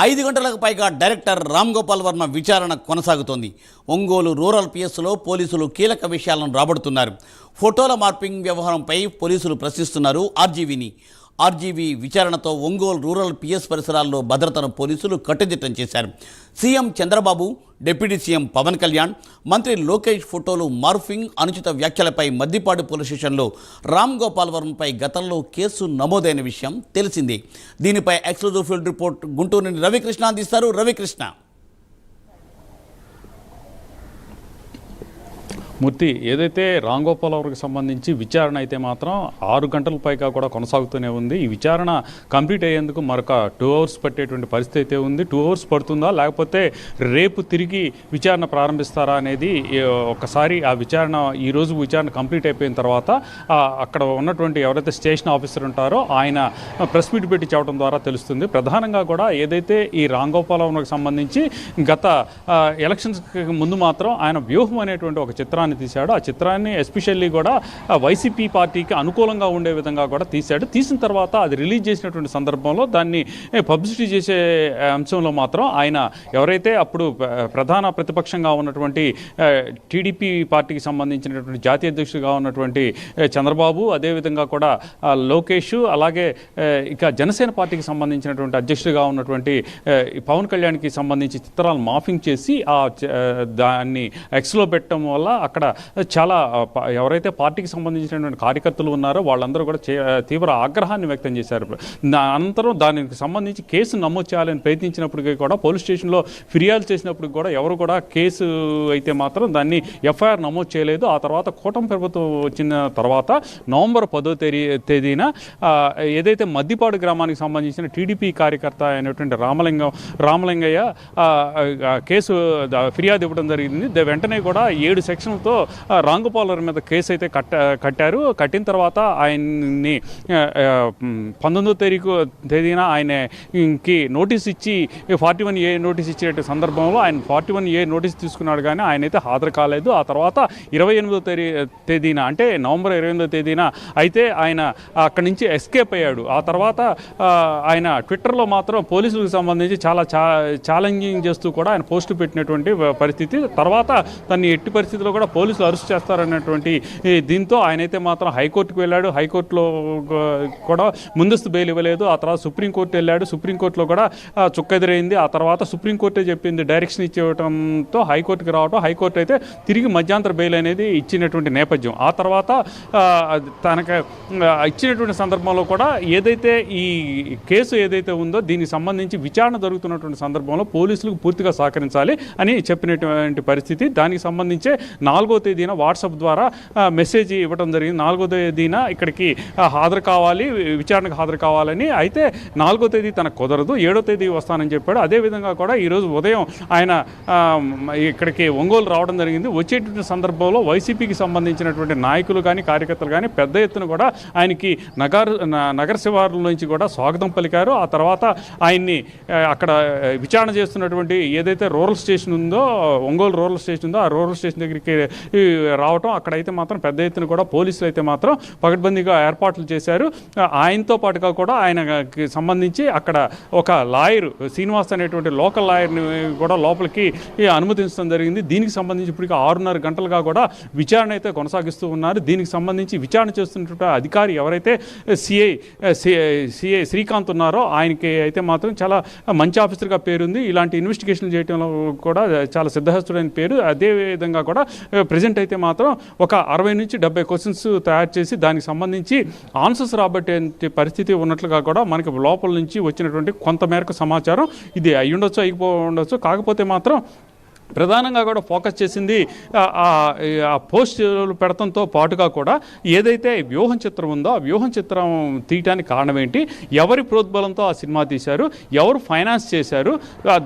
5 గంటలకు పైగా డైరెక్టర్ రామ్ గోపాల్ వర్మ విచారణ కొనసాగుతోంది. ఒంగోలు రూరల్ పిఎస్లో పోలీసులు కీలక విషయాలను రాబడుతున్నారు. ఫోటోల మార్పింగ్ వ్యవహారంపై పోలీసులు ప్రశ్నిస్తున్నారు ఆర్జీవీని. ఆర్జీవీ విచారణతో ఒంగోలు రూరల్ పిఎస్ పరిసరాల్లో భద్రతను పోలీసులు కట్టుదిట్టం చేశారు. CM Chandrababu, deputy CM Pawan Kalyan, మంత్రి లోకేష్ ఫోటోలు మార్ఫింగ్, అనుచిత వ్యాఖ్యలపై మద్దిపాడు పోలీస్ స్టేషన్లో రామ్ గోపాల్ వర్మపై గతంలో కేసు నమోదైన విషయం తెలిసిందే. దీనిపై ఎక్స్క్లూజివ్ ఫీల్డ్ రిపోర్ట్ గుంటూరు నుండి రవికృష్ణ అందిస్తారు. రవికృష్ణ. మూర్తి, ఏదైతే రామ్ గోపాల్ వర్మకి సంబంధించి విచారణ అయితే మాత్రం 6 గంటల పైగా కూడా కొనసాగుతూనే ఉంది. ఈ విచారణ కంప్లీట్ అయ్యేందుకు మరొక 2 అవర్స్ పట్టేటువంటి పరిస్థితి అయితే ఉంది. 2 అవర్స్ పడుతుందా లేకపోతే రేపు తిరిగి విచారణ ప్రారంభిస్తారా అనేది ఒకసారి ఆ విచారణ ఈరోజు విచారణ కంప్లీట్ అయిపోయిన తర్వాత అక్కడ ఉన్నటువంటి ఎవరైతే స్టేషన్ ఆఫీసర్ ఉంటారో ఆయన ప్రెస్ మీట్ పెట్టి చెప్పడం ద్వారా తెలుస్తుంది. ప్రధానంగా కూడా ఏదైతే ఈ రామ్ గోపాల్ వర్మకి సంబంధించి గత ఎలక్షన్స్కి ముందు మాత్రం ఆయన వ్యూహం అనేటువంటి ఒక చిత్రాన్ని తీశాడు. ఆ చిత్రాన్ని ఎస్పెషల్లీ కూడా వైసీపీ పార్టీకి అనుకూలంగా ఉండే విధంగా కూడా తీశాడు. తీసిన తర్వాత అది రిలీజ్ చేసినటువంటి సందర్భంలో దాన్ని పబ్లిసిటీ చేసే అంశంలో మాత్రం ఆయన ఎవరైతే అప్పుడు ప్రధాన ప్రతిపక్షంగా ఉన్నటువంటి టీడీపీ పార్టీకి సంబంధించినటువంటి జాతీయ అధ్యక్షుడిగా ఉన్నటువంటి చంద్రబాబు, అదేవిధంగా కూడా లోకేష్, అలాగే ఇక జనసేన పార్టీకి సంబంధించినటువంటి అధ్యక్షుడిగా ఉన్నటువంటి పవన్ కళ్యాణ్కి సంబంధించి చిత్రాలను మాఫింగ్ చేసి దాన్ని ఎక్స్లో పెట్టడం వల్ల అక్కడ చాలా ఎవరైతే పార్టీకి సంబంధించినటువంటి కార్యకర్తలు ఉన్నారో వాళ్ళందరూ కూడా తీవ్ర ఆగ్రహాన్ని వ్యక్తం చేశారు. అనంతరం దానికి సంబంధించి కేసు నమోదు చేయాలని ప్రయత్నించినప్పటికీ కూడా పోలీస్ స్టేషన్లో ఫిర్యాదు చేసినప్పుడు కూడా ఎవరు కూడా కేసు అయితే మాత్రం దాన్ని ఎఫ్ఐఆర్ నమోదు చేయలేదు. ఆ తర్వాత కూటమి ప్రభుత్వం వచ్చిన తర్వాత నవంబర్ 10వ తేదీన ఏదైతే మద్దిపాడు గ్రామానికి సంబంధించిన టీడీపీ కార్యకర్త అయినటువంటి రామలింగయ్య కేసు ఫిర్యాదు ఇవ్వడం జరిగింది. వెంటనే కూడా 7 సెక్షన్లతో రామ్ గోపాల్ వర్మ మీద కేసు అయితే కట్టారు. కట్టిన తర్వాత ఆయన్ని 19వ తేదీన ఆయనకి నోటీస్ ఇచ్చి 41A నోటీస్ ఇచ్చే సందర్భంలో ఆయన 41A నోటీస్ తీసుకున్నాడు, కానీ ఆయన అయితే హాజరు కాలేదు. ఆ తర్వాత 28వ తేదీన అంటే నవంబర్ 28వ తేదీన అయితే ఆయన అక్కడి నుంచి ఎస్కేప్ అయ్యాడు. ఆ తర్వాత ఆయన ట్విట్టర్లో మాత్రం పోలీసులకు సంబంధించి చాలా ఛాలెంజింగ్ చేస్తూ కూడా ఆయన పోస్టు పెట్టినటువంటి పరిస్థితి. తర్వాత తను ఎట్టి పరిస్థితుల్లో కూడా పోలీసులు అరెస్ట్ చేస్తారన్నటువంటి దీంతో ఆయనైతే మాత్రం హైకోర్టుకు వెళ్ళాడు. హైకోర్టులో కూడా ముందస్తు బెయిల్ ఇవ్వలేదు. ఆ తర్వాత సుప్రీంకోర్టు వెళ్ళాడు. సుప్రీంకోర్టులో కూడా చుక్కెదురైంది. ఆ తర్వాత సుప్రీంకోర్టే చెప్పింది, డైరెక్షన్ ఇచ్చేయడంతో హైకోర్టుకి రావడం, హైకోర్టు అయితే తిరిగి మధ్యాంతర బెయిల్ అనేది ఇచ్చినటువంటి నేపథ్యం. ఆ తర్వాత తనకు ఇచ్చినటువంటి సందర్భంలో కూడా ఏదైతే ఈ కేసు ఏదైతే ఉందో దీనికి సంబంధించి విచారణ జరుగుతున్నటువంటి సందర్భంలో పోలీసులకు పూర్తిగా సహకరించాలి అని చెప్పినటువంటి పరిస్థితి. దానికి సంబంధించే 4వ తేదీన వాట్సాప్ ద్వారా మెసేజ్ ఇవ్వడం జరిగింది. 4వ తేదీన ఇక్కడికి హాజరు కావాలి, విచారణకు హాజరు కావాలని. అయితే 4వ తేదీ తనకు కుదరదు, 7వ తేదీ వస్తానని చెప్పాడు. అదేవిధంగా కూడా ఈరోజు ఉదయం ఆయన ఇక్కడికి ఒంగోలు రావడం జరిగింది. వచ్చేటువంటి సందర్భంలో వైసీపీకి సంబంధించినటువంటి నాయకులు కానీ కార్యకర్తలు కానీ పెద్ద ఎత్తున కూడా ఆయనకి నగర శివారుల నుంచి కూడా స్వాగతం పలికారు. ఆ తర్వాత ఆయన్ని అక్కడ విచారణ చేస్తున్నటువంటి ఏదైతే రూరల్ స్టేషన్ ఉందో, ఒంగోలు రూరల్ స్టేషన్ ఉందో, ఆ రూరల్ స్టేషన్ దగ్గరికి రావటం, అక్కడైతే మాత్రం పెద్ద ఎత్తున కూడా పోలీసులు అయితే మాత్రం పకడ్బందీగా ఏర్పాట్లు చేశారు. ఆయనతో పాటుగా కూడా ఆయనకి సంబంధించి అక్కడ ఒక లాయర్ శ్రీనివాస్ అనేటువంటి లోకల్ లాయర్ని కూడా లోపలికి అనుమతించడం జరిగింది. దీనికి సంబంధించి ఇప్పటికీ 6.5 గంటలుగా కూడా విచారణ అయితే కొనసాగిస్తూ ఉన్నారు. దీనికి సంబంధించి విచారణ చేస్తున్నటువంటి అధికారి ఎవరైతే సిఐ శ్రీకాంత్ ఉన్నారో ఆయనకి అయితే మాత్రం చాలా మంచి ఆఫీసర్గా పేరుంది. ఇలాంటి ఇన్వెస్టిగేషన్ చేయడంలో కూడా చాలా సిద్ధహస్తుడైన పేరు. అదేవిధంగా కూడా ప్రజెంట్ అయితే మాత్రం ఒక 60 నుంచి 70 క్వశ్చన్స్ తయారు చేసి దానికి సంబంధించి ఆన్సర్స్ రాబట్టే పరిస్థితి ఉన్నట్లుగా కూడా మనకి లోపల నుంచి వచ్చినటువంటి కొంతమేరకు సమాచారం ఇది అయ్యి ఉండొచ్చు, అయిపోవచ్చు. కాకపోతే మాత్రం ప్రధానంగా కూడా ఫోకస్ చేసింది ఆ పోస్టులు పెడతంతో పాటుగా కూడా ఏదైతే వ్యూహం చిత్రం ఉందో ఆ వ్యూహం చిత్రం తీయటానికి కారణం ఏంటి, ఎవరి ప్రోద్బలంతో ఆ సినిమా తీశారు, ఎవరు ఫైనాన్స్ చేశారు,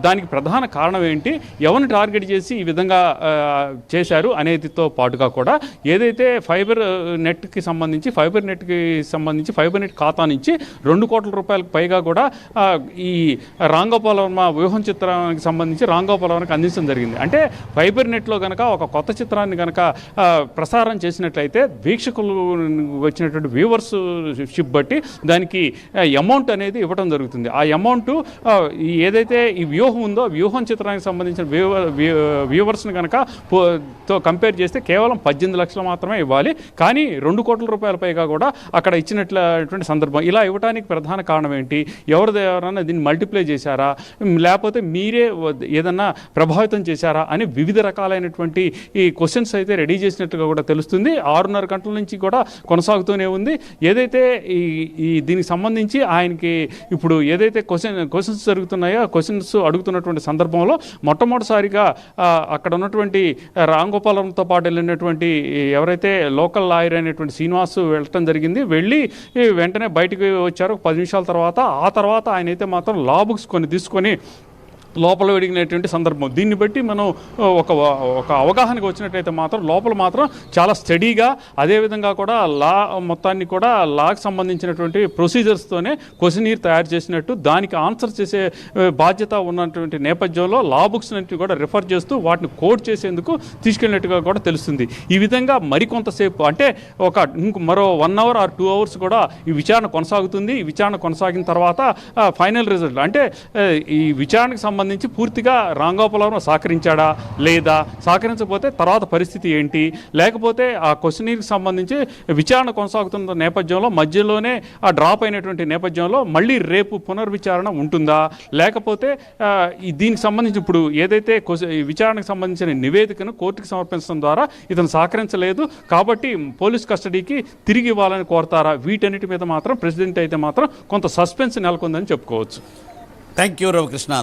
దానికి ప్రధాన కారణం ఏంటి, ఎవరిని టార్గెట్ చేసి ఈ విధంగా చేశారు అనేదితో పాటుగా కూడా ఏదైతే ఫైబర్ నెట్కి సంబంధించి ఫైబర్ నెట్ ఖాతా నుంచి 2 కోట్ల రూపాయలకు పైగా కూడా ఈ రామ్ గోపాల్ వర్మ వ్యూహం చిత్రానికి సంబంధించి రామ్ గోపాల్ వర్మకి అందించడం జరిగింది. జరిగింది. అంటే ఫైబర్ నెట్లో కనుక ఒక కొత్త చిత్రాన్ని కనుక ప్రసారం చేసినట్లయితే వీక్షకులు వచ్చినటువంటి వ్యూవర్షిప్ బట్టి దానికి అమౌంట్ అనేది ఇవ్వడం జరుగుతుంది. ఆ అమౌంట్ ఏదైతే ఈ వ్యూహం ఉందో వ్యూహం చిత్రానికి సంబంధించిన వ్యూవర్స్ని కనుక తో కంపేర్ చేస్తే కేవలం 18 లక్షలు మాత్రమే ఇవ్వాలి. కానీ 2 కోట్ల రూపాయల పైగా కూడా అక్కడ ఇచ్చినటువంటి సందర్భం. ఇలా ఇవ్వడానికి ప్రధాన కారణం ఏంటి? ఎవరైనా దీన్ని మల్టిప్లై చేశారా, లేకపోతే మీరే ఏదన్నా ప్రభావితం చేశారా అని వివిధ రకాలైనటువంటి ఈ క్వశ్చన్స్ అయితే రెడీ చేసినట్టుగా కూడా తెలుస్తుంది. 6:30 గంటల నుంచి కూడా కొనసాగుతూనే ఉంది. ఏదైతే ఈ దీనికి సంబంధించి ఆయనకి ఇప్పుడు ఏదైతే క్వశ్చన్స్ జరుగుతున్నాయో క్వశ్చన్స్ అడుగుతున్నటువంటి సందర్భంలో మొట్టమొదటిసారిగా అక్కడ ఉన్నటువంటి రామ్ గోపాలంతో పాటు వెళ్ళినటువంటి ఎవరైతే లోకల్ లాయర్ అయినటువంటి శ్రీనివాస్ వెళ్ళటం జరిగింది. వెళ్ళి వెంటనే బయటికి వచ్చారు 10 నిమిషాల తర్వాత. ఆ తర్వాత ఆయన అయితే మాత్రం లా బుక్స్ కొన్ని తీసుకొని లోపల వెడిగినటువంటి సందర్భం. దీన్ని బట్టి మనం ఒక అవగాహనకు వచ్చినట్టయితే మాత్రం లోపల మాత్రం చాలా స్టడీగా, అదేవిధంగా కూడా లా మొత్తాన్ని కూడా లాకి సంబంధించినటువంటి ప్రొసీజర్స్తోనే క్వశ్చనీర్ తయారు చేసినట్టు, దానికి ఆన్సర్ చేసే బాధ్యత ఉన్నటువంటి నేపథ్యంలో లా బుక్స్ అన్నింటినీ కూడా రిఫర్ చేస్తూ వాటిని కోడ్ చేసేందుకు తీసుకెళ్ళినట్టుగా కూడా తెలుస్తుంది. ఈ విధంగా మరికొంతసేపు అంటే మరో 1 అవర్ ఆర్ 2 అవర్స్ కూడా ఈ విచారణ కొనసాగుతుంది. ఈ విచారణ కొనసాగిన తర్వాత ఫైనల్ రిజల్ట్ అంటే ఈ విచారణకు సంబంధించి పూర్తిగా రామ్ గోపాల్ వర్మ సహకరించాడా లేదా, సహకరించకపోతే తర్వాత పరిస్థితి ఏంటి, లేకపోతే ఆ క్వశ్చనీర్కి సంబంధించి విచారణ కొనసాగుతున్న నేపథ్యంలో మధ్యలోనే ఆ డ్రాప్ అయినటువంటి నేపథ్యంలో మళ్ళీ రేపు పునర్విచారణ ఉంటుందా, లేకపోతే దీనికి సంబంధించి ఇప్పుడు ఏదైతే విచారణకు సంబంధించిన నివేదికను కోర్టుకు సమర్పించడం ద్వారా ఇతను సహకరించలేదు కాబట్టి పోలీస్ కస్టడీకి తిరిగి ఇవ్వాలని కోరతారా? వీటన్నిటి మీద మాత్రం ప్రెసిడెంట్ అయితే మాత్రం కొంత సస్పెన్స్ నెలకొందని చెప్పుకోవచ్చు. Thank you Ravikrishna.